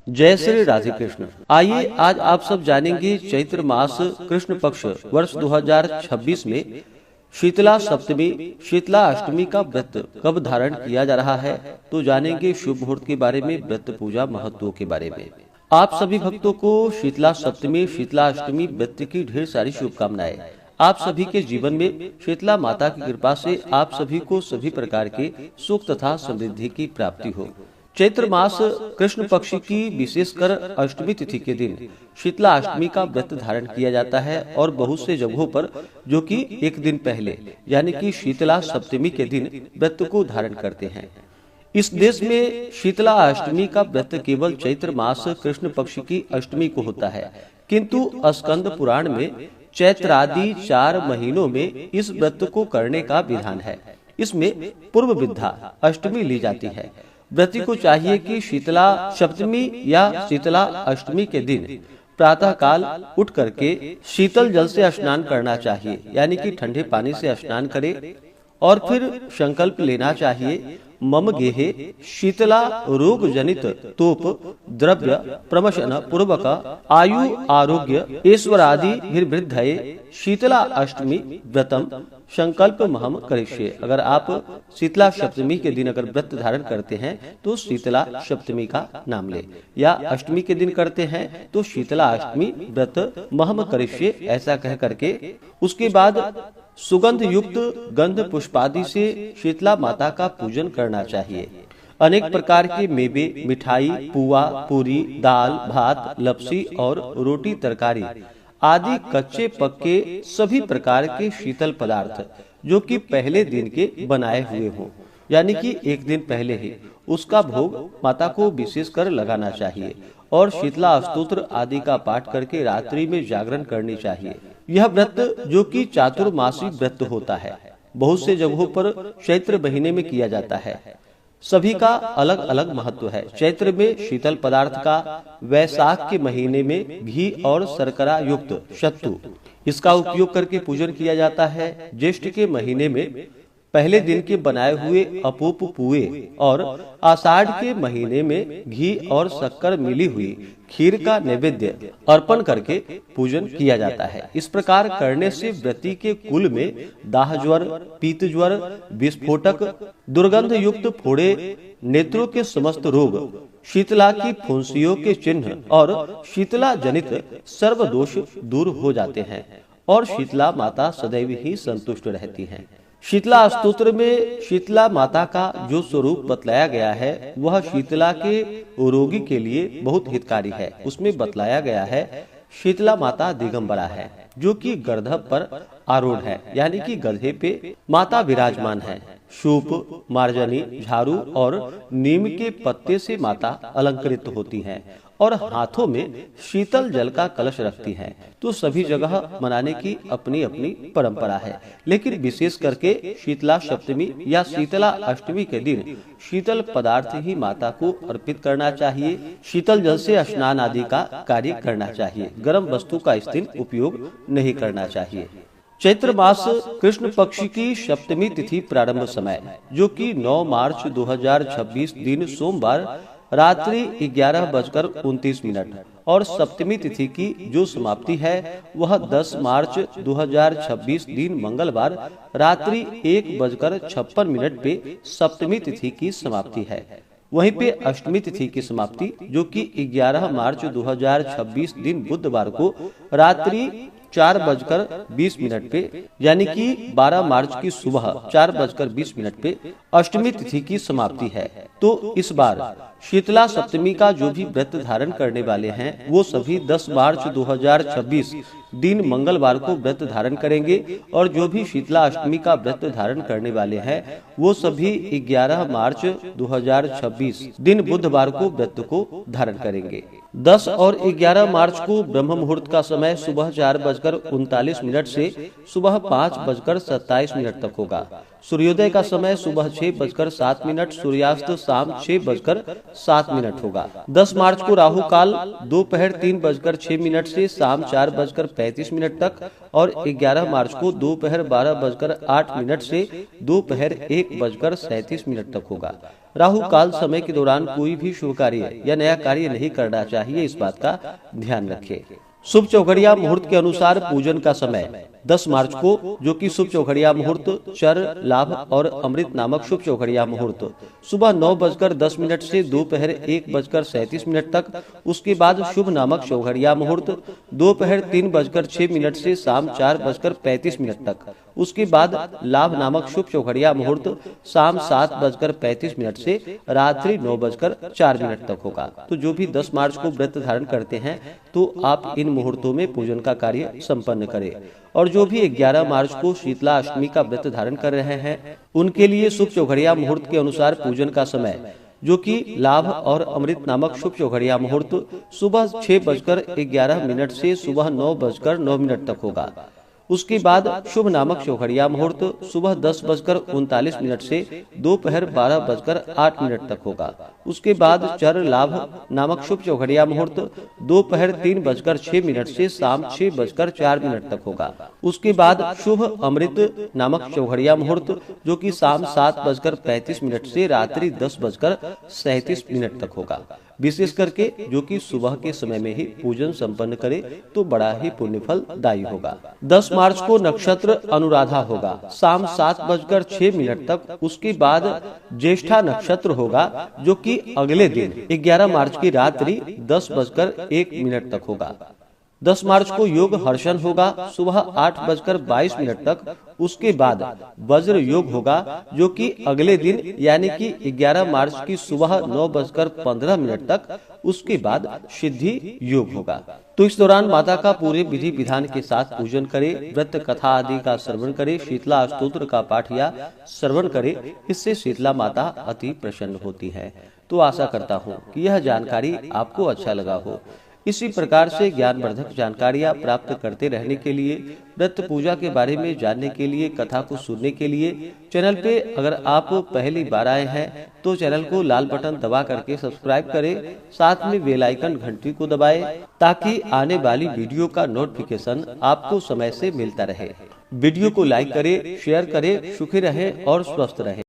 जय श्री राधे कृष्ण। आइए आज आप सब जानेंगे चैत्र मास कृष्ण पक्ष वर्ष 2026 में शीतला सप्तमी शीतला अष्टमी का व्रत कब धारण किया जा रहा है। तो जानेंगे शुभ मुहूर्त के बारे में, व्रत पूजा महत्व के बारे में। आप सभी भक्तों को शीतला सप्तमी शीतला अष्टमी व्रत की ढेर सारी शुभकामनाएं। आप सभी के जीवन में शीतला माता की कृपा से आप सभी को सभी प्रकार के सुख तथा समृद्धि की प्राप्ति हो। चैत्र मास कृष्ण पक्ष की विशेषकर अष्टमी तिथि के दिन शीतला अष्टमी का व्रत धारण किया जाता है और बहुत से जगहों पर जो कि एक दिन पहले यानी कि शीतला सप्तमी के दिन व्रत को धारण करते हैं। इस देश में शीतला अष्टमी का व्रत केवल चैत्र मास कृष्ण पक्ष की अष्टमी को होता है, किंतु स्कंद पुराण में चैत्र आदि 4 महीनों में इस व्रत को करने का विधान है। इसमें पूर्व विद्या अष्टमी ली जाती है। व्रती को चाहिए कि शीतला सप्तमी या शीतला अष्टमी के दिन प्रातः काल उठ करके शीतल जल से स्नान करना चाहिए, यानी कि ठंडे पानी से स्नान करे और फिर संकल्प लेना चाहिए, मम गेहे शीतला रोग जनित तोप द्रव्य प्रमशन पूर्वक आयु आरोग्य ईश्वरादि वृद्धये शीतला अष्टमी व्रतम संकल्प महम करिष्ये। अगर आप शीतला सप्तमी के दिन अगर व्रत धारण करते हैं तो शीतला सप्तमी का नाम ले, या अष्टमी के दिन करते हैं तो शीतला अष्टमी व्रत महम करिष्ये ऐसा कह करके उसके बाद सुगंध युक्त गंध पुष्पादि से शीतला माता का पूजन करना चाहिए। अनेक प्रकार के मेवे, मिठाई, पुआ, पूरी, दाल, भात, लपसी और रोटी तरकारी आदि कच्चे पक्के सभी प्रकार के शीतल पदार्थ जो कि पहले दिन के बनाए हुए हों, यानी कि एक दिन पहले ही उसका भोग माता को विशेष कर लगाना चाहिए और शीतला स्तोत्र आदि का पाठ करके रात्रि में जागरण करनी चाहिए। यह व्रत जो कि चातुर्मासी व्रत होता है, बहुत से जगहों पर चैत्र महीने में किया जाता है। सभी का अलग अलग महत्व है। चैत्र में शीतल पदार्थ का, वैशाख के महीने में घी और शर्करा युक्त सत्तू इसका उपयोग करके पूजन किया जाता है। ज्येष्ठ के महीने में पहले दिन के बनाए हुए अपूप पुए और आषाढ़ के महीने में घी और शक्कर मिली हुई खीर का नैवेद्य अर्पण करके पूजन किया जाता है। इस प्रकार करने से व्रती के कुल में दाह ज्वर, पीत ज्वर, विस्फोटक, दुर्गंध युक्त फोड़े, नेत्रों के समस्त रोग, शीतला की फुंसियों के चिन्ह और शीतला जनित सर्व दोष दूर हो जाते हैं और शीतला माता सदैव ही संतुष्ट रहती हैं। शीतला स्तोत्र में शीतला माता का जो स्वरूप बतलाया गया है वह शीतला के रोगी के लिए बहुत हितकारी है। उसमें बतलाया गया है शीतला माता दिगंबरा है जो कि गर्दभ पर आरूढ़ है, यानी कि गधे पे माता विराजमान है। सूप, मार्जनी, झाड़ू और नीम के पत्ते से माता अलंकृत होती हैं और हाथों में शीतल जल का कलश रखती हैं। तो सभी जगह मनाने की अपनी अपनी परंपरा है, लेकिन विशेष करके शीतला सप्तमी या शीतला अष्टमी के दिन शीतल पदार्थ ही माता को अर्पित करना चाहिए। शीतल जल से स्नान आदि का कार्य करना चाहिए। गर्म वस्तु का इस दिन उपयोग नहीं करना चाहिए। चैत्र मास कृष्ण पक्ष की सप्तमी तिथि प्रारंभ समय जो कि 9 मार्च 2026 दिन सोमवार रात्रि 11:29 और सप्तमी तिथि की जो समाप्ति है वह 10 मार्च 2026 दिन मंगलवार रात्रि 1:56 पे सप्तमी तिथि की समाप्ति है। वहीं पे अष्टमी तिथि की समाप्ति जो कि 11 मार्च 2026 दिन बुधवार को रात्रि 4:20 पे यानी कि 12 मार्च की सुबह 4:20 पे अष्टमी तिथि की समाप्ति है। तो इस बार शीतला सप्तमी का जो भी व्रत धारण करने वाले हैं वो सभी 10 मार्च 2026 दिन मंगलवार को व्रत धारण करेंगे और जो भी शीतला अष्टमी का व्रत धारण करने वाले हैं वो सभी 11 मार्च 2026 दिन बुधवार को व्रत को धारण करेंगे। 10 और 11 मार्च को ब्रह्म मुहूर्त का समय सुबह 4:39 से सुबह 5:27 तक होगा। सूर्योदय का समय सुबह 6:07, सूर्यास्त शाम 6:07 होगा। 10 मार्च को राहु काल दोपहर 3:06 से शाम 4:35 35 तक और 11 मार्च को दोपहर 12:08 से दोपहर 1:37 तक होगा। राहु काल समय के दौरान कोई भी शुभ कार्य या नया कार्य नहीं करना चाहिए, इस बात का ध्यान रखें। शुभ चौघड़िया मुहूर्त के अनुसार पूजन का समय 10 मार्च को, जो कि शुभ चौघड़िया मुहूर्त चर लाभ और अमृत नामक शुभ चौघड़िया मुहूर्त सुबह 9:10 से दोपहर 1:37 तक। उसके बाद शुभ नामक चौघड़िया मुहूर्त दोपहर 3:06 से शाम 4:35 तक। उसके बाद लाभ नामक शुभ चौघड़िया मुहूर्त शाम 7:35 से रात्रि 9:04 तक होगा। तो जो भी 10 मार्च को व्रत धारण करते हैं तो आप इन मुहूर्तों में पूजन का कार्य संपन्न करें। और जो भी 11 मार्च को शीतला अष्टमी का व्रत धारण कर रहे हैं उनके लिए शुभ चौघड़िया मुहूर्त के अनुसार पूजन का समय, जो कि लाभ और अमृत नामक शुभ चौघड़िया मुहूर्त सुबह 6:11 से सुबह 9:09 तक होगा। उसके बाद शुभ नामक चौघड़िया मुहूर्त सुबह 10:39 से दोपहर 12:08 तक होगा। उसके बाद चर लाभ नामक शुभ चौघड़िया मुहूर्त दोपहर 3:06 से शाम 6:04 तक होगा। उसके बाद शुभ अमृत नामक चौघड़िया मुहूर्त, जो कि शाम 7:35 से रात्रि 10:37 तक होगा। विशेष करके जो कि सुबह के समय में ही पूजन संपन्न करे तो बड़ा ही पुण्य फलदायी होगा। 10 मार्च को नक्षत्र अनुराधा होगा शाम 7:06 तक। उसके बाद ज्येष्ठा नक्षत्र होगा, जो कि अगले दिन 11 मार्च की रात्रि 10:01 तक होगा। 10 मार्च को योग हर्षण होगा सुबह 8:22 तक। उसके बाद वज्र योग होगा, जो कि अगले दिन यानी कि 11 मार्च की सुबह 9:15 तक। उसके बाद सिद्धि योग होगा। तो इस दौरान माता का पूरे विधि विधान के साथ पूजन करे, व्रत कथा आदि का श्रवण करे, शीतला स्तोत्र का पाठ या श्रवण करे। इससे शीतला माता अति प्रसन्न होती है। तो आशा करता हूँ कि यह जानकारी आपको अच्छा लगा हो। इसी प्रकार से ज्ञानवर्धक जानकारियाँ प्राप्त करते रहने के लिए, व्रत पूजा के बारे में जानने के लिए, कथा को सुनने के लिए चैनल पे अगर आप पहली बार आए हैं तो चैनल को लाल बटन दबा करके सब्सक्राइब करें, साथ में बेल आइकन घंटी को दबाएं ताकि आने वाली वीडियो का नोटिफिकेशन आपको समय से मिलता रहे। वीडियो को लाइक करें, शेयर करें। सुखी रहें और स्वस्थ रहें।